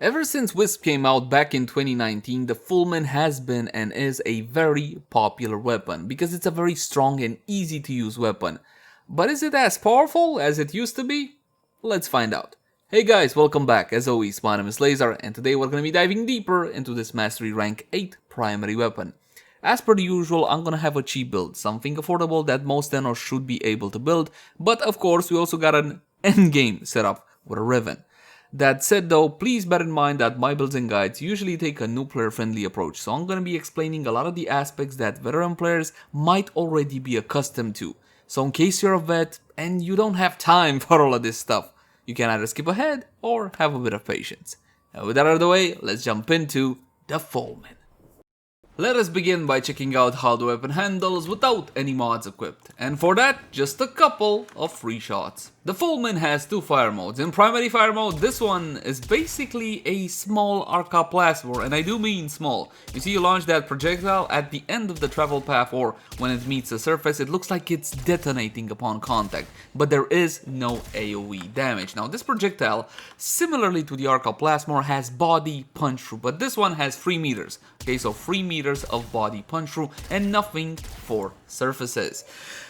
Ever since Wisp came out back in 2019, the Fulmin has been and is a very popular weapon because it's a very strong and easy to use weapon. But is it as powerful as it used to be? Let's find out. Hey guys, welcome back. As always, my name is Laser and today we're going to be diving deeper into this Mastery Rank 8 primary weapon. As per the usual, I'm gonna have a cheap build, something affordable that most tenors should be able to build, but of course we also got an endgame setup with a Riven. That said though, please bear in mind that my builds and guides usually take a new player friendly approach, so I'm gonna be explaining a lot of the aspects that veteran players might already be accustomed to. So in case you're a vet and you don't have time for all of this stuff, you can either skip ahead or have a bit of patience. And with that out of the way, let's jump into the Fulmin. Let us begin by checking out how the weapon handles without any mods equipped, and for that, just a couple of free shots. The Fulmin has two fire modes. In primary fire mode, this one is basically a small arca plasma, and I do mean small. You see, you launch that projectile at the end of the travel path, or when it meets the surface, it looks like it's detonating upon contact, but there is no AoE damage. Now, this projectile, similarly to the arca plasma, has body punch through, but this one has 3 meters. Okay, so 3 meters of body punch through and nothing for surfaces.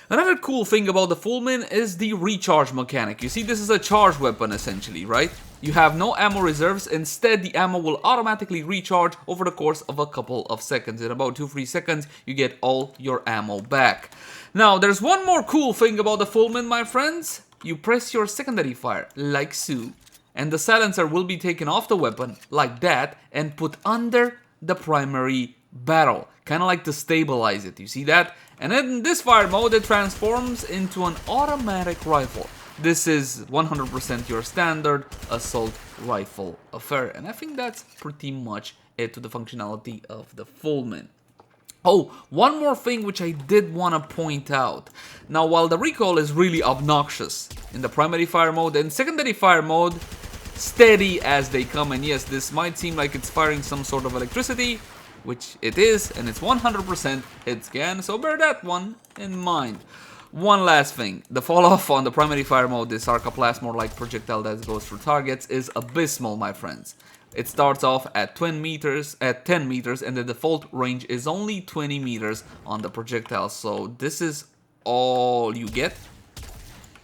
Another cool thing about the Fulmin is the recharge mechanic. You see, this is a charge weapon essentially, right? You have no ammo reserves, instead the ammo will automatically recharge over the course of a couple of seconds. In about 2-3 seconds, you get all your ammo back. Now, there's one more cool thing about the Fulmin, my friends. You press your secondary fire, like so, and the silencer will be taken off the weapon, like that, and put under the primary barrel, kind of like to stabilize it, you see that? And in this fire mode, it transforms into an automatic rifle. This is 100% your standard assault rifle affair, and I think that's pretty much it to the functionality of the Fulmin. Oh, one more thing which I did want to point out. Now, while the recoil is really obnoxious in the primary fire mode, in secondary fire mode, steady as they come, and yes, this might seem like it's firing some sort of electricity, which it is, and it's 100% hit scan, so bear that one in mind. One last thing, the fall off on the primary fire mode, this arca plasma like projectile that goes through targets, is abysmal, my friends. It starts off at 10 meters, and the default range is only 20 meters on the projectile, so this is all you get,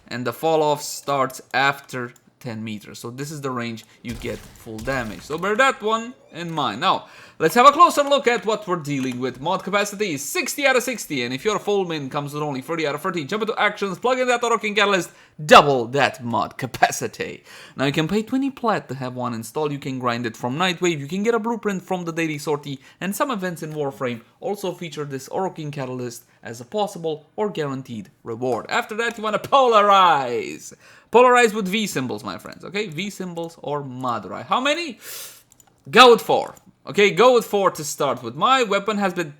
and the fall off starts after 10 meters, so this is the range you get full damage, so bear that one in mind. Now, let's have a closer look at what we're dealing with. Mod capacity is 60 out of 60, and if your Fulmin comes with only 30 out of 30, jump into actions, plug in that auto-king catalyst, double that mod capacity. Now, you can pay 20 plat to have one installed, you can grind it from Nightwave, you can get a blueprint from the daily sortie, and some events in Warframe also feature this auto-king catalyst as a possible or guaranteed reward. After that, you want to polarize. Polarize with V symbols, my friends, okay? V symbols or Madurai. How many? Go with 4. Okay, go with 4 to start with. My weapon has been...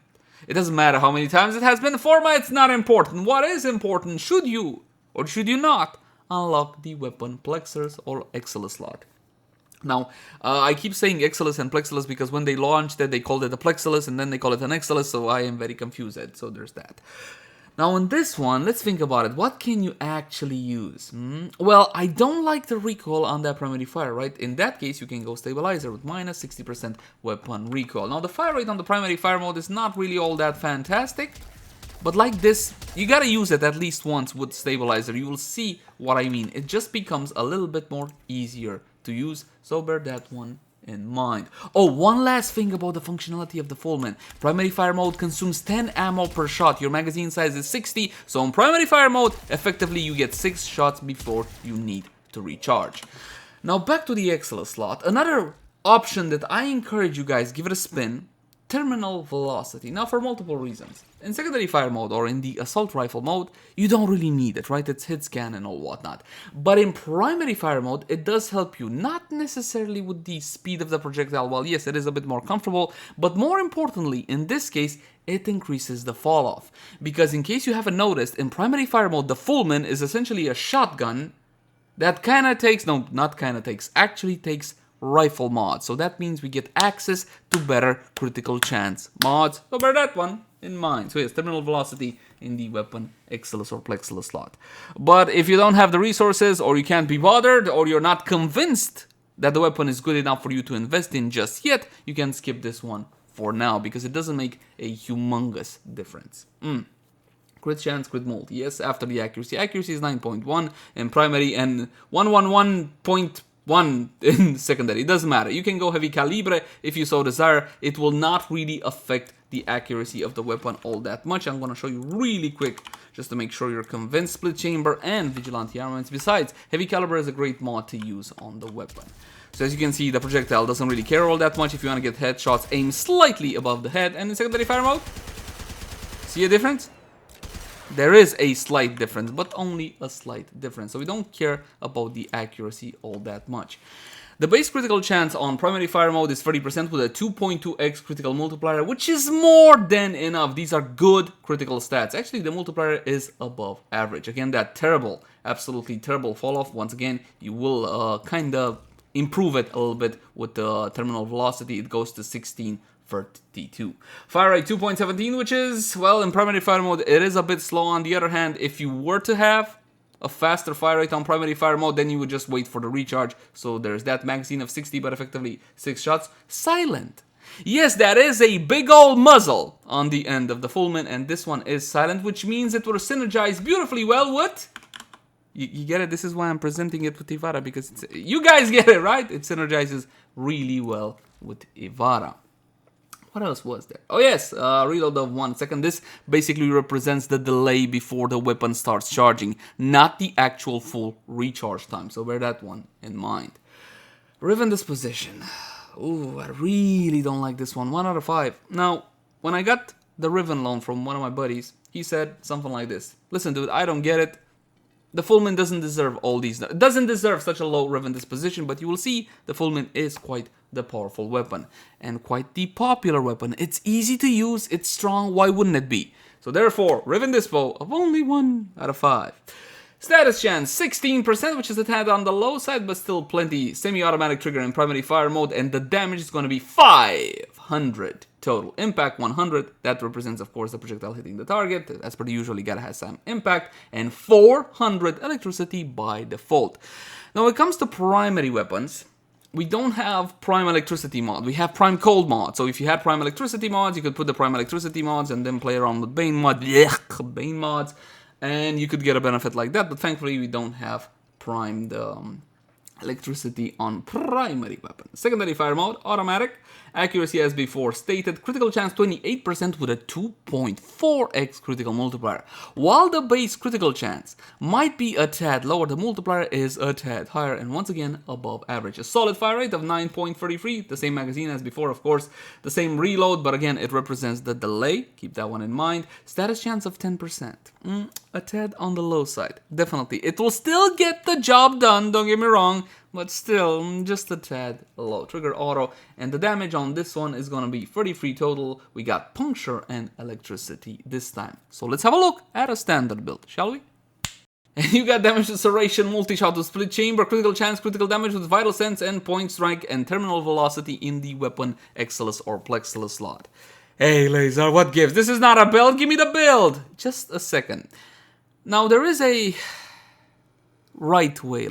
It doesn't matter how many times it has been formatted, it's not important. What is important, should you or should you not unlock the weapon Plexus or Exilus slot? Now, I keep saying Exilus and Plexilus because when they launched it, they called it a Plexilus and then they call it an Exilus, so I am very confused. So there's that. Now, in this one, let's think about it. What can you actually use? Well, I don't like the recoil on that primary fire, right? In that case, you can go stabilizer with minus 60% weapon recoil. Now, the fire rate on the primary fire mode is not really all that fantastic, but like this, you gotta use it at least once with stabilizer. You will see what I mean. It just becomes a little bit more easier to use, so bear that one in mind. Oh, one last thing about the functionality of the Fulmin. Primary fire mode consumes 10 ammo per shot. Your magazine size is 60, so in primary fire mode, effectively you get 6 shots before you need to recharge. Now back to the Exilus slot. Another option that I encourage you guys, give it a spin. Terminal velocity. Now, for multiple reasons. In secondary fire mode or in the assault rifle mode, you don't really need it, right? It's hit scan and all whatnot. But in primary fire mode, it does help you, not necessarily with the speed of the projectile. Well, yes, it is a bit more comfortable, but more importantly, in this case, it increases the fall off. Because in case you haven't noticed, in primary fire mode, the Fulmin is essentially a shotgun that actually takes rifle mod, so that means we get access to better critical chance mods, so bear that one in mind. So yes, terminal velocity in the weapon Exilus or Plexilus slot. But if you don't have the resources, or you can't be bothered, or you're not convinced that the weapon is good enough for you to invest in just yet, you can skip this one for now because it doesn't make a humongous difference. Crit chance, crit multi. Yes, after the accuracy. Accuracy is 9.1 in primary and 111.1 in secondary. It doesn't matter. You can go heavy calibre if you so desire. It will not really affect the accuracy of the weapon all that much. I'm going to show you really quick just to make sure you're convinced. Split chamber and vigilante armaments. Besides, heavy caliber is a great mod to use on the weapon. So as you can see, the projectile doesn't really care all that much. If you want to get headshots, aim slightly above the head. And in secondary fire mode, see a difference? There is a slight difference, but only a slight difference. So we don't care about the accuracy all that much. The base critical chance on primary fire mode is 30% with a 2.2x critical multiplier, which is more than enough. These are good critical stats. Actually, the multiplier is above average. Again, that terrible, absolutely terrible fall off. Once again, you will kind of improve it a little bit with the terminal velocity. It goes to 1632. Fire rate 2.17, which is, well, in primary fire mode, it is a bit slow. On the other hand, if you were to have a faster fire rate on primary fire mode, then you would just wait for the recharge. So there's that magazine of 60, but effectively 6 shots. Silent. Yes, that is a big old muzzle on the end of the Fulmin, and this one is silent, which means it will synergize beautifully well with... You get it? This is why I'm presenting it with Ivara, because you guys get it, right? It synergizes really well with Ivara. What else was there? Oh yes, reload of 1 second. This basically represents the delay before the weapon starts charging, not the actual full recharge time. So bear that one in mind. Riven disposition. Ooh, I really don't like this one. 1 out of 5. Now, when I got the Riven loan from one of my buddies, he said something like this. Listen, dude, I don't get it. The Fulmin doesn't deserve all these. It doesn't deserve such a low Riven disposition, but you will see the Fulmin is quite the powerful weapon and quite the popular weapon. It's easy to use, it's strong, why wouldn't it be? So therefore, Riven dispo of only 1 out of 5. Status chance 16%, which is a tad on the low side, but still plenty. Semi-automatic trigger in primary fire mode, and the damage is going to be 500 total. Impact 100, that represents of course the projectile hitting the target. As per the usual, you gotta have some impact, and 400 electricity by default. Now when it comes to primary weapons, we don't have prime electricity mod, we have prime cold mod. So if you had prime electricity mods, you could put the prime electricity mods and then play around with Bane mod, Bane mods, and you could get a benefit like that. But thankfully we don't have primed electricity on primary weapon. Secondary fire mode, automatic. Accuracy as before stated. Critical chance 28% with a 2.4x critical multiplier. While the base critical chance might be a tad lower, the multiplier is a tad higher and once again above average. A solid fire rate of 9.33, the same magazine as before, of course. The same reload, but again it represents the delay. Keep that one in mind. Status chance of 10%. A tad on the low side. Definitely. It will still get the job done, don't get me wrong, but still just a tad low. Trigger auto, and the damage on this one is gonna be 33 total. We got puncture and electricity this time. So let's have a look at a standard build, shall we? And you got damage to serration, multi-shot with split chamber, critical chance, critical damage with vital sense and point strike, and terminal velocity in the weapon Exilus or Plexilus slot. Hey Laser, what gives? This is not a build, give me the build! Just a second. Now there is a right way,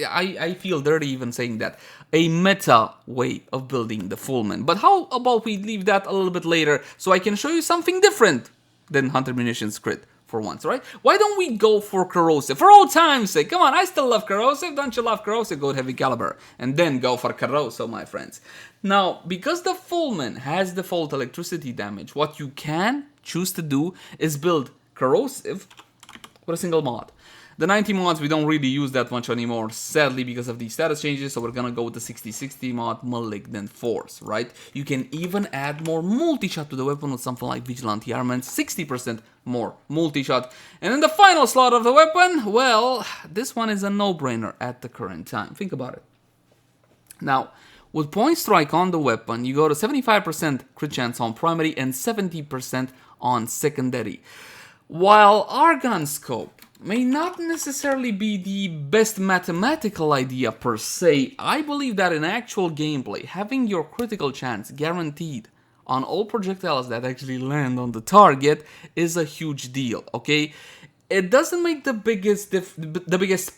I feel dirty even saying that, a meta way of building the Fulmin. But how about we leave that a little bit later so I can show you something different than Hunter Munitions crit for once, right? Why don't we go for corrosive? For old time's sake, come on, I still love corrosive, don't you love corrosive? Go with heavy caliber, and then go for corrosive, my friends. Now, because the Fulmin has default electricity damage, what you can choose to do is build corrosive with a single mod. The 90 mods we don't really use that much anymore, sadly, because of the status changes, so we're gonna go with the 6060 mod, Malignant Force, right? You can even add more multi-shot to the weapon with something like Vigilante Armament, 60% more multi-shot. And in the final slot of the weapon, well, this one is a no-brainer at the current time. Think about it. Now, with Point Strike on the weapon, you go to 75% crit chance on primary and 70% on secondary. While Argon Scope may not necessarily be the best mathematical idea per se, I believe that in actual gameplay, having your critical chance guaranteed on all projectiles that actually land on the target is a huge deal, okay? It doesn't make the biggest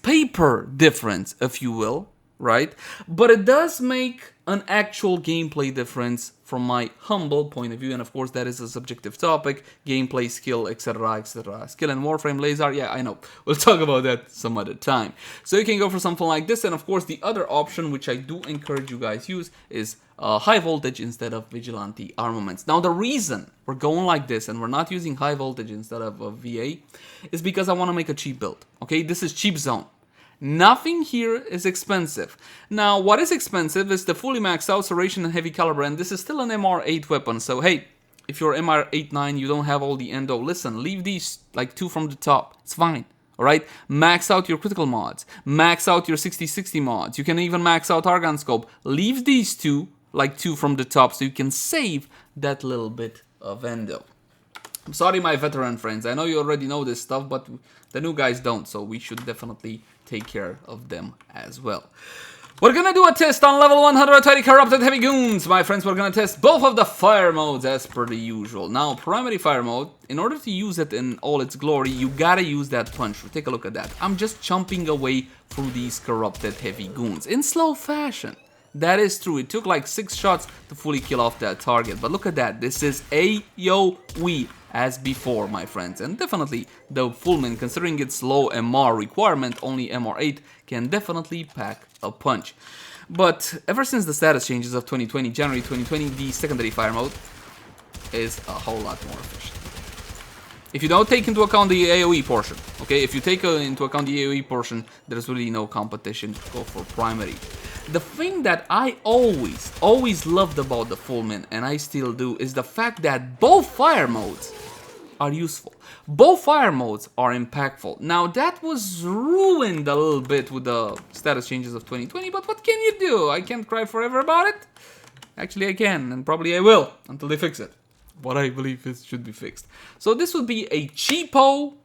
paper difference, if you will, right? But it does make an actual gameplay difference from my humble point of view, and of course that is a subjective topic, gameplay, skill, etc, etc. Skill and Warframe, Laser, yeah, I know. We'll talk about that some other time. So you can go for something like this, and of course the other option, which I do encourage you guys use, is high voltage instead of vigilante armaments. Now the reason we're going like this and we're not using high voltage instead of VA is because I want to make a cheap build, okay? This is cheap zone. Nothing here is expensive. Now, what is expensive is the fully maxed out serration and heavy caliber, and this is still an MR8 weapon, so hey, if you're MR89, you don't have all the endo, listen, leave these like 2 from the top, it's fine, alright? Max out your critical mods, max out your 60/60 mods, you can even max out Argon Scope, leave these 2, like 2 from the top, so you can save that little bit of endo. I'm sorry, my veteran friends, I know you already know this stuff, but the new guys don't, so we should definitely take care of them as well. We're gonna do a test on level 130 Corrupted Heavy Goons, my friends. We're gonna test both of the fire modes as per the usual. Now, primary fire mode, in order to use it in all its glory, you gotta use that Punchthrough. Take a look at that. I'm just chomping away through these Corrupted Heavy Goons in slow fashion. That is true. It took like 6 shots to fully kill off that target. But look at that. This is AoE as before, my friends. And definitely the Fulmin, considering its low MR requirement, only MR8, can definitely pack a punch. But ever since the status changes of 2020, January 2020, the secondary fire mode is a whole lot more efficient. If you don't take into account the AoE portion, okay? If you take into account the AoE portion, there's really no competition. Go for primary. The thing that I always loved about the Fulmin, and I still do, is the fact that both fire modes are useful. Both fire modes are impactful. Now that was ruined a little bit with the status changes of 2020, but what can you do? I can't cry forever about it. Actually I can, and probably I will, until they fix it. What I believe is should be fixed. So this would be a cheapo,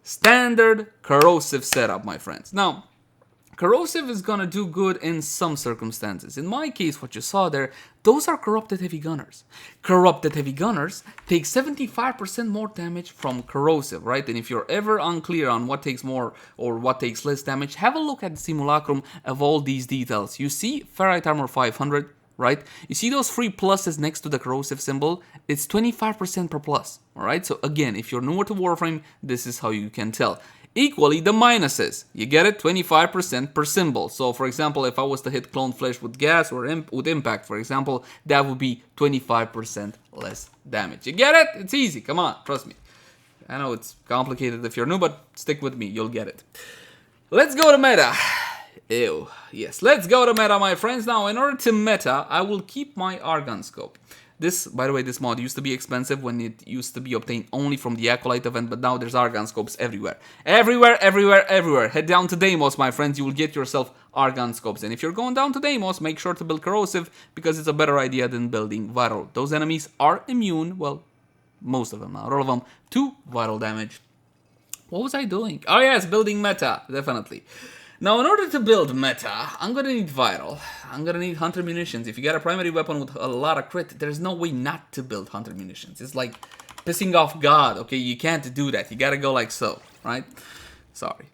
standard, corrosive setup, my friends. Now, corrosive is gonna do good in some circumstances. In my case, what you saw there, those are corrupted heavy gunners. Corrupted heavy gunners take 75% more damage from corrosive, right? And if you're ever unclear on what takes more or what takes less damage, have a look at the simulacrum of all these details. You see ferrite armor 500, right? You see those 3 pluses next to the corrosive symbol? It's 25% per plus, alright? So again, if you're newer to Warframe, this is how you can tell. Equally, the minuses. You get it 25% per symbol. So, for example, if I was to hit clone flesh with gas or with impact, for example, that would be 25% less damage. You get it? It's easy. Come on, trust me. I know it's complicated if you're new, but stick with me. You'll get it. Let's go to meta. Ew. Yes, let's go to meta, my friends. Now, in order to meta, I will keep my Argon Scope. This, by the way, this mod used to be expensive when it used to be obtained only from the Acolyte event, but now there's Argon Scopes everywhere. Everywhere. Head down to Deimos, my friends, you will get yourself Argon Scopes. And if you're going down to Deimos, make sure to build Corrosive, because it's a better idea than building Viral. Those enemies are immune, well, most of them, not all of them, to viral damage. What was I doing? Oh yes, building meta, definitely. Now, in order to build meta, I'm gonna need viral. I'm gonna need hunter munitions. If you got a primary weapon with a lot of crit, there's no way not to build hunter munitions. It's like pissing off God, okay? You can't do that. You gotta go like so, right? Sorry.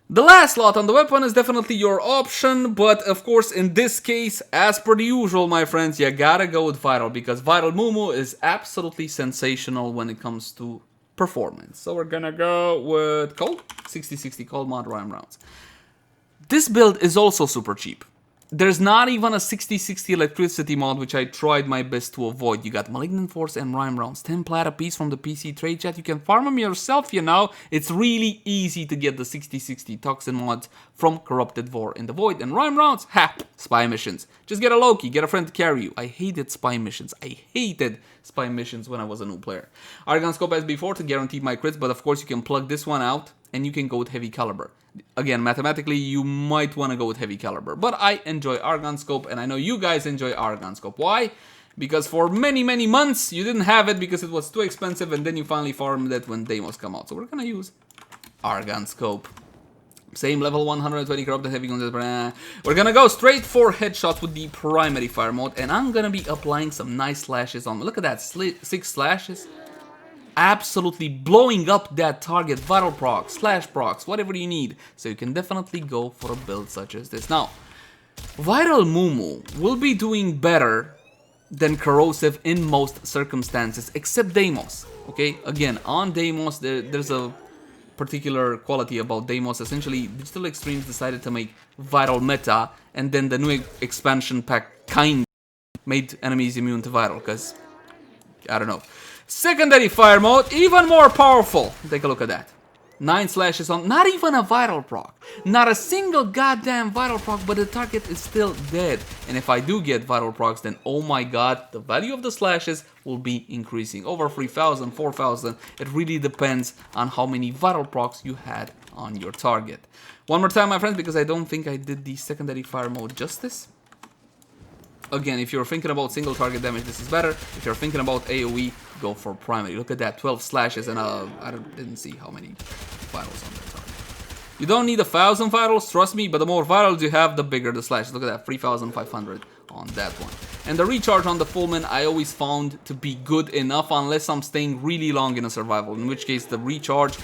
The last slot on the weapon is definitely your option, but of course, in this case, as per the usual, my friends, you gotta go with viral, because viral Mumu is absolutely sensational when it comes to performance. So we're gonna go with cold, 60/60 cold mod rhyme rounds. This build is also super cheap. There's not even a 60/60 electricity mod, which I tried my best to avoid. You got Malignant Force and Rhyme Rounds, 10 plat apiece from the PC trade chat. You can farm them yourself, you know. It's really easy to get the 60/60 Toxin mods from Corrupted Vor in the Void. And Rhyme Rounds, ha! Spy missions. Just get a Loki, get a friend to carry you. I hated spy missions. I hated spy missions when I was a new player. Argon Scope as before to guarantee my crits, but of course you can plug this one out and you can go with heavy caliber. Again, mathematically, you might want to go with heavy caliber, but I enjoy Argon Scope, and I know you guys enjoy Argon Scope. Why? Because for many months, you didn't have it because it was too expensive, and then you finally farmed it when Deimos come out. So we're gonna use Argon Scope. Same level 120 corrupted heavy guns. We're gonna go straight for headshots with the primary fire mode, and I'm gonna be applying some nice slashes on me. Look at that, 6 slashes. Absolutely blowing up that target, vital procs, slash procs, whatever you need. So you can definitely go for a build such as this. Now, Viral Mumu will be doing better than Corrosive in most circumstances, except Deimos. Okay, again, on Deimos, there's a particular quality about Deimos. Essentially, Digital Extremes decided to make Viral meta, and then the new expansion pack kind made enemies immune to Viral, because, I don't know. Secondary Fire Mode, even more powerful. Take a look at that. 9 slashes on, not even a viral proc. Not a single goddamn viral proc, but the target is still dead. And if I do get viral procs, then oh my god, the value of the slashes will be increasing. Over 3,000, 4,000. It really depends on how many viral procs you had on your target. One more time, my friends, because I don't think I did the secondary fire mode justice. Again, if you're thinking about single target damage, this is better. If you're thinking about AoE, go for primary. Look at that, 12 slashes, and I didn't see how many virals on that target. You don't need 1,000 virals, trust me, but the more virals you have, the bigger the slashes. Look at that, 3,500 on that one. And the recharge on the Fulmin, I always found to be good enough, unless I'm staying really long in a survival, in which case the recharge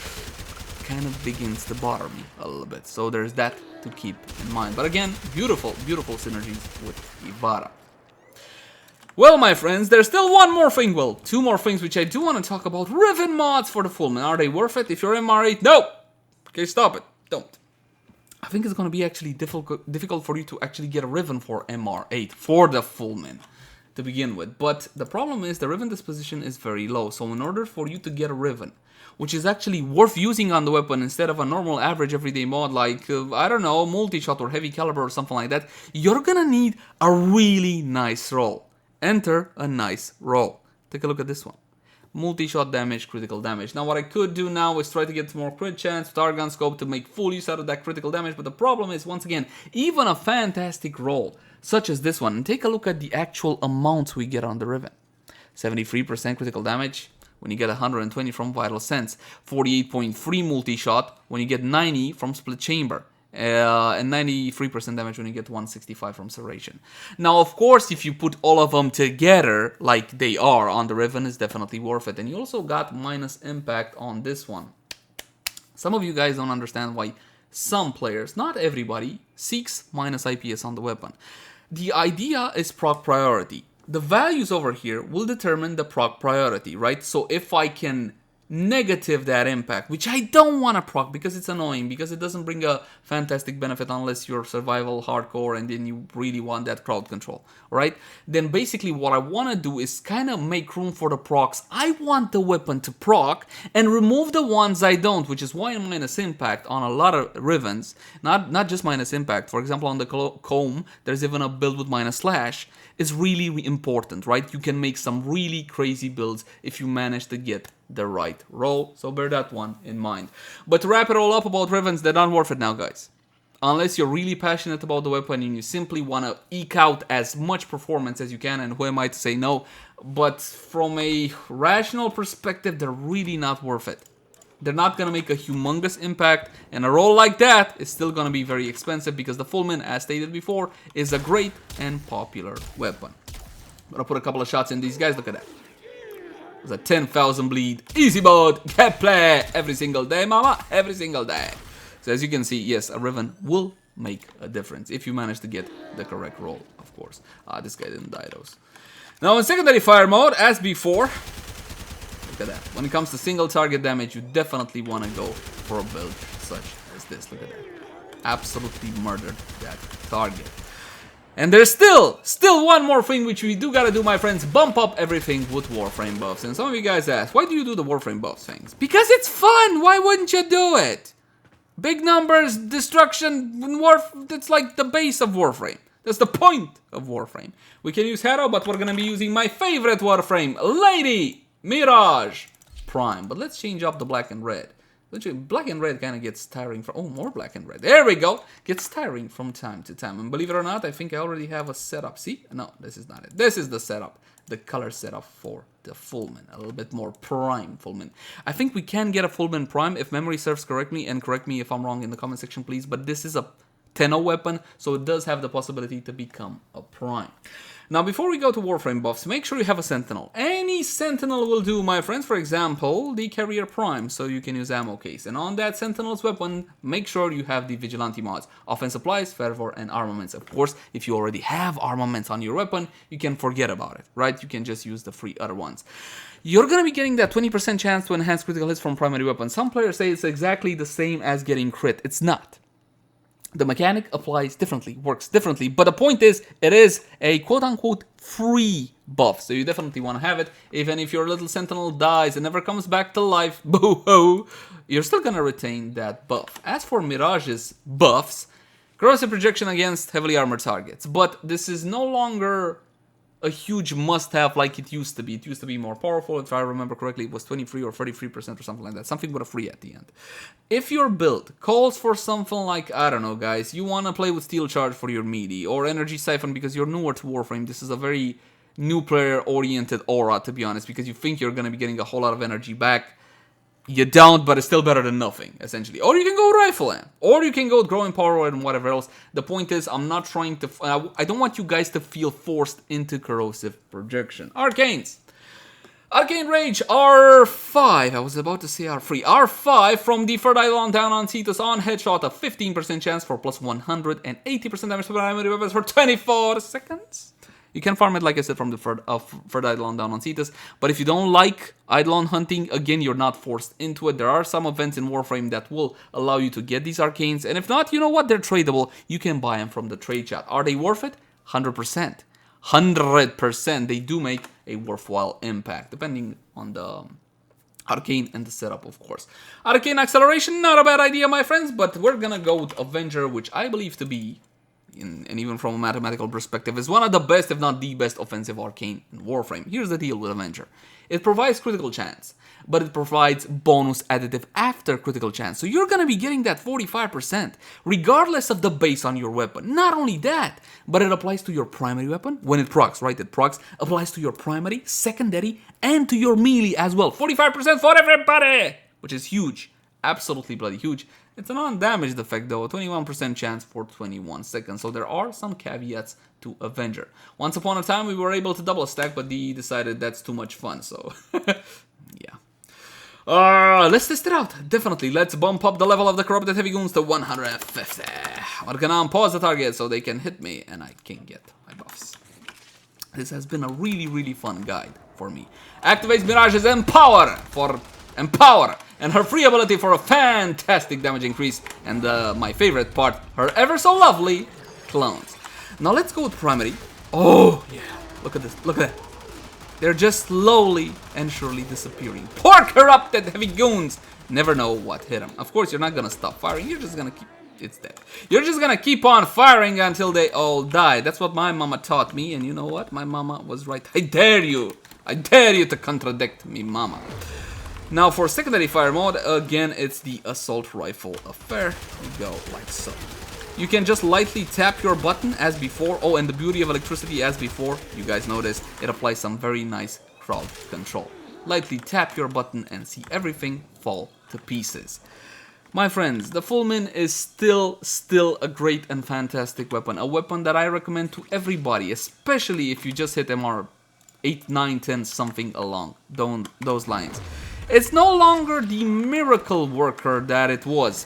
kind of begins to bother me a little bit. So there's that to keep in mind. But again, beautiful, beautiful synergies with Ivara. Well, my friends, there's still one more thing, well, two more things which I do want to talk about. Riven mods for the Fulmin. Are they worth it? If you're MR8, no! Okay, stop it. Don't. I think it's going to be actually difficult for you to actually get a Riven for MR8 for the Fulmin to begin with. But the problem is the Riven disposition is very low. So in order for you to get a Riven, which is actually worth using on the weapon instead of a normal average everyday mod like, I don't know, multi-shot or heavy caliber or something like that, you're gonna need a really nice roll. Enter a nice roll. Take a look at this one. Multi-shot damage, critical damage. Now what I could do now is try to get more crit chance with Argon Scope to make full use out of that critical damage, but the problem is, once again, even a fantastic roll, such as this one, and take a look at the actual amounts we get on the Riven. 73% critical damage when you get 120 from Vital Sense, 48.3 multi-shot when you get 90 from Split Chamber, and 93% damage when you get 165 from Serration. Now, of course, if you put all of them together, like they are on the Riven, it's definitely worth it. And you also got minus impact on this one. Some of you guys don't understand why some players, not everybody, seeks minus IPS on the weapon. The idea is proc priority. The values over here will determine the proc priority, right? So if I can negative that impact, which I don't want to proc because it's annoying, because it doesn't bring a fantastic benefit unless you're survival hardcore and then you really want that crowd control, right? Then basically what I want to do is kind of make room for the procs. I want the weapon to proc and remove the ones I don't, which is why minus impact on a lot of Rivens, not just minus impact. For example, on the comb, there's even a build with minus slash. Is really important, right? You can make some really crazy builds if you manage to get the right roll, so bear that one in mind. But to wrap it all up about Rivens, they're not worth it now, guys. Unless you're really passionate about the weapon and you simply want to eke out as much performance as you can, and who am I to say no? But from a rational perspective, they're really not worth it. They're not going to make a humongous impact, and a roll like that is still going to be very expensive because the Fulmin, as stated before, is a great and popular weapon. I'm going to put a couple of shots in these guys. Look at that. It's a 10,000 bleed. Easy mode. Get play every single day, mama. Every single day. So as you can see, yes, a Riven will make a difference if you manage to get the correct roll, of course. This guy didn't die, those. Now in secondary fire mode, as before, look at that. When it comes to single target damage, you definitely want to go for a build such as this. Look at that. Absolutely murdered that target. And there's still one more thing which we do gotta do, my friends. Bump up everything with Warframe buffs. And some of you guys ask, why do you do the Warframe buffs things? Because it's fun! Why wouldn't you do it? Big numbers, destruction, it's like the base of Warframe. That's the point of Warframe. We can use Hero, but we're gonna be using my favorite Warframe, Lady Mirage Prime. But let's change up the black and red. Black and red kind of gets tiring from... Oh, more black and red. There we go. Gets tiring from time to time. And believe it or not, I think I already have a setup. See? No, this is not it. This is the setup. The color setup for the Fulmin. A little bit more prime Fulmin. I think we can get a Fulmin Prime if memory serves correctly. And correct me if I'm wrong in the comment section, please. But this is a 10-0 weapon, so it does have the possibility to become a Prime. Now, before we go to Warframe buffs, make sure you have a Sentinel. Any Sentinel will do, my friends. For example, the Carrier Prime, so you can use ammo case. And on that Sentinel's weapon, make sure you have the Vigilante mods. Offense supplies, fervor, and armaments. Of course, if you already have armaments on your weapon, you can forget about it, right? You can just use the free other ones. You're going to be getting that 20% chance to enhance critical hits from primary weapons. Some players say it's exactly the same as getting crit. It's not. The mechanic applies differently, works differently, but the point is, it is a quote-unquote free buff, so you definitely want to have it. Even if your little Sentinel dies and never comes back to life, boo-hoo, you're still going to retain that buff. As for Mirage's buffs, corrosive projection against heavily armored targets, but this is no longer a huge must-have like it used to be. It used to be more powerful. If I remember correctly, it was 23 or 33% or something like that. Something with a free at the end. If your build calls for something like, I don't know, guys, you want to play with Steel Charge for your melee, or Energy Siphon because you're newer to Warframe. This is a very new player-oriented aura, to be honest, because you think you're going to be getting a whole lot of energy back. You don't, but it's still better than nothing, essentially. Or you can go Rifle Amp. Or you can go Growing Power and whatever else. The point is, I'm not trying to... I don't want you guys to feel forced into Corrosive Projection. Arcanes. Arcane Rage, R5. I was about to say R3. R5 from the third Eidolon down on Cetus on headshot. A 15% chance for plus 180% damage to primary weapons for 24 seconds. You can farm it, like I said, from the third Eidolon down on Cetus. But if you don't like Eidolon hunting, again, you're not forced into it. There are some events in Warframe that will allow you to get these Arcanes. And if not, you know what? They're tradable. You can buy them from the trade chat. Are they worth it? 100%. 100%. They do make a worthwhile impact, depending on the Arcane and the setup, of course. Arcane Acceleration, not a bad idea, my friends. But we're gonna go with Avenger, which I believe to be... and even from a mathematical perspective, is one of the best, if not the best, offensive arcane in Warframe. Here's the deal with Avenger. It provides critical chance, but it provides bonus additive after critical chance. So you're going to be getting that 45%, regardless of the base on your weapon. Not only that, but it applies to your primary weapon. When it procs, right? It procs, applies to your primary, secondary, and to your melee as well. 45% for everybody! Which is huge. Absolutely bloody huge. It's a non-damaged effect though, a 21% chance for 21 seconds, so there are some caveats to Avenger. Once upon a time we were able to double stack, but they decided that's too much fun, so yeah. Let's test it out, definitely. Let's bump up the level of the Corrupted Heavy Goons to 150. We're gonna pause the target so they can hit me and I can get my buffs. This has been a really fun guide for me. Activates Mirage's Empower for Empower, and her free ability for a fantastic damage increase, and my favorite part, her ever so lovely clones. Now let's go with primary. Oh yeah, look at this, look at that. They're just slowly and surely disappearing. Poor Corrupted Heavy Goons. Never know what hit them. Of course, you're not gonna stop firing. You're just gonna keep. It's dead. You're just gonna keep on firing until they all die. That's what my mama taught me, and you know what? My mama was right. I dare you. I dare you to contradict me, mama. Now for secondary fire mode, again, it's the assault rifle affair. We go like so. You can just lightly tap your button as before. Oh, and the beauty of electricity as before, you guys noticed, it applies some very nice crowd control. Lightly tap your button and see everything fall to pieces. My friends, the Fulmin is still a great and fantastic weapon. A weapon that I recommend to everybody, especially if you just hit MR 8, 9, 10, something along those lines. It's no longer the miracle worker that it was.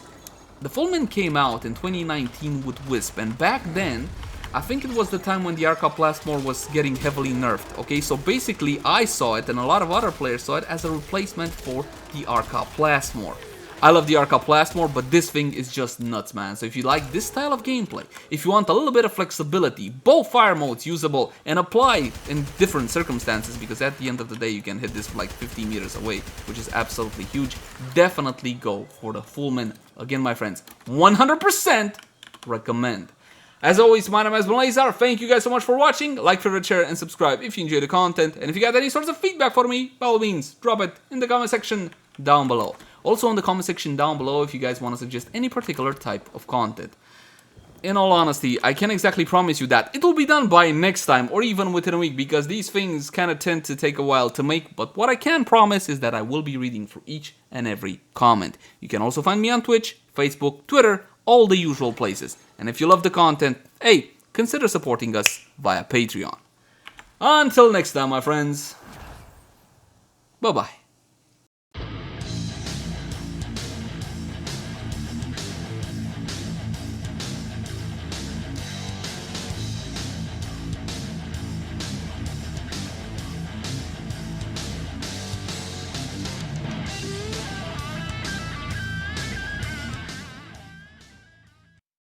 The Fulmin came out in 2019 with Wisp, and back then, I think it was the time when the Arca Plasmor was getting heavily nerfed. Okay, so basically I saw it, and a lot of other players saw it, as a replacement for the Arca Plasmor. I love the Arca Plasmor, but this thing is just nuts, man. So if you like this style of gameplay, if you want a little bit of flexibility, both fire modes usable and apply in different circumstances, because at the end of the day you can hit this like 50 meters away, which is absolutely huge, definitely go for the Fulmin. Again, my friends, 100% recommend. As always, my name has been Leyzar. Thank you guys so much for watching. Like, favorite, share, and subscribe if you enjoy the content. And if you got any sorts of feedback for me, by all means, drop it in the comment section down below. Also in the comment section down below if you guys want to suggest any particular type of content. In all honesty, I can't exactly promise you that it will be done by next time or even within a week, because these things kind of tend to take a while to make, but what I can promise is that I will be reading through each and every comment. You can also find me on Twitch, Facebook, Twitter, all the usual places. And if you love the content, hey, consider supporting us via Patreon. Until next time, my friends. Bye-bye.